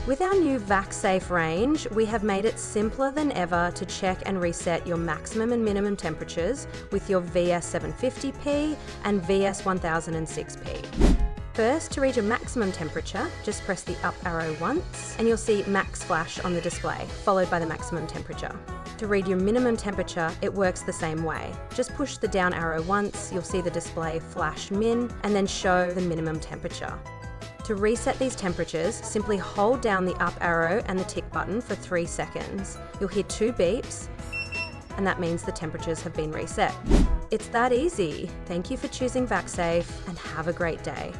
With our new Vacc-Safe range, we have made it simpler than ever to check and reset your maximum and minimum temperatures with your VS750P and VS1006P. First, to read your maximum temperature, just press the up arrow once and you'll see max flash on the display, followed by the maximum temperature. To read your minimum temperature, it works the same way. Just push the down arrow once, you'll see the display flash min and then show the minimum temperature. To reset these temperatures, simply hold down the up arrow and the tick button for 3 seconds. You'll hear 2 beeps, and that means the temperatures have been reset. It's that easy. Thank you for choosing Vacc-Safe, and have a great day.